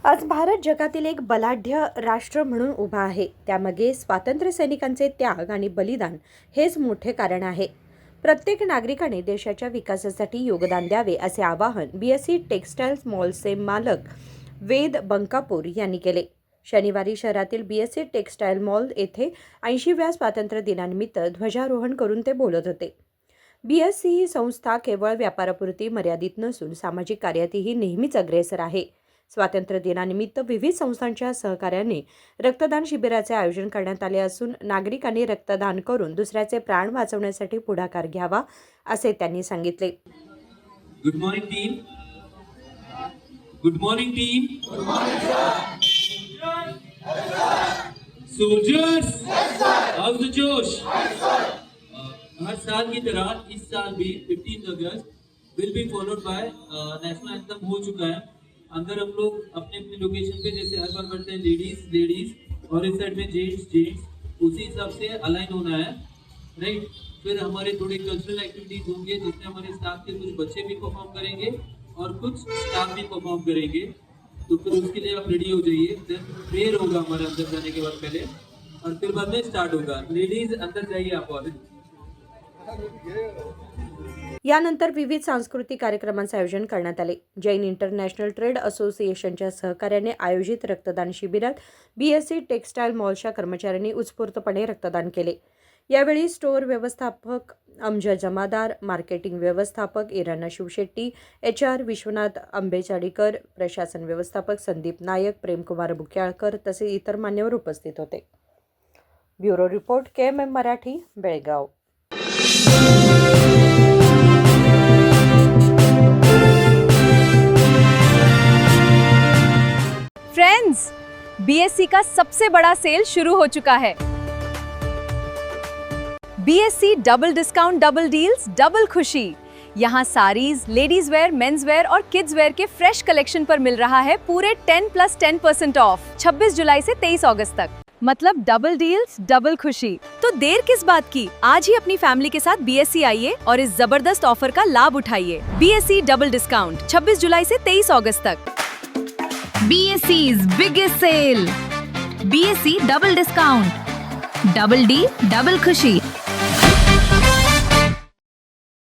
आज भारत जगातील एक बलाढ्य राष्ट्र म्हणून उभा आहे. त्यामागे स्वातंत्र्य सैनिकांचे त्याग आणि बलिदान हेच मोठे कारण आहे. प्रत्येक नागरिकाने देशाच्या विकासासाठी योगदान द्यावे असे आवाहन बीएससी टेक्सटाईल्स मॉलचे मालक वेद बंकापूर यांनी केले. शनिवारी शहरातील बीएससी टेक्सटाईल मॉल येथे 80व्या स्वातंत्र्य दिनानिमित्त ध्वजारोहण करून ते बोलत होते. बीएससी ही संस्था केवळ व्यापारापुरती मर्यादित नसून सामाजिक कार्यातही नेहमीच अग्रेसर आहे. स्वातंत्र्य दिनानिमित्त विविध संस्थांच्या सहकार्याने रक्तदान शिबिराचे आयोजन करण्यात आले असून नागरिकांनी रक्तदान करून दुसऱ्याचे प्राण वाचवण्यासाठी पुढाकार घ्यावा असे त्यांनी सांगितले. Good morning team. Good morning team. Good morning soldiers. How the जोश. हर साल की तरह इस साल भी 15 अगस्त will be followed by national anthem हो चुका है. अंदर हम लोग अपने अपने लोकेशन पे जैसे हर बार करते हैं लेडीज और इस साइड में जेंट्स उसी हिसाब से अलाइन होना है, राइट. फिर हमारे थोड़े कल्चरल एक्टिविटीज होंगे जिसमें हमारे स्टाफ के कुछ बच्चे भी परफॉर्म करेंगे और कुछ स्टाफ भी परफॉर्म करेंगे. तो फिर उसके लिए आप रेडी हो जाइए. देन प्रेयर होगा हमारे अंदर जाने के बाद पहले और फिर बाद में स्टार्ट होगा. लेडीज अंदर जाइए आप और. यानंतर विविध सांस्कृतिक कार्यक्रमांचे आयोजन करण्यात आले. जैन इंटरनॅशनल ट्रेड असोसिएशनच्या सहकार्याने आयोजित रक्तदान शिबिरात बीएससी टेक्सटाईल मॉलच्या कर्मचाऱ्यांनी उत्स्फूर्तपणे रक्तदान केले. यावेळी स्टोअर व्यवस्थापक अमजद जमादार, मार्केटिंग व्यवस्थापक इराणा शिवशेट्टी, HR विश्वनाथ आंबेचाळीकर, प्रशासन व्यवस्थापक संदीप नायक, प्रेमकुमार बुक्याळकर तसेच इतर मान्यवर उपस्थित होते. Bureau report KMM Marathi, Belgaum. Friends, BSC का सबसे बड़ा सेल शुरू हो चुका है. BSC double discount, double deals, double खुशी. यहाँ sarees, ladies wear, men's wear और किड्स वेयर के फ्रेश कलेक्शन पर मिल रहा है पूरे 10+10% ऑफ 26 जुलाई से 23 अगस्त तक. मतलब डबल डील्स, डबल खुशी. तो देर किस बात की, आज ही अपनी फैमिली के साथ बीएससी आइए और इस जबरदस्त ऑफर का लाभ उठाइए. बीएससी डबल डिस्काउंट 26 जुलाई से 23 अगस्त तक. BSC's biggest sale. BSC double discount. Double D, double खुशी.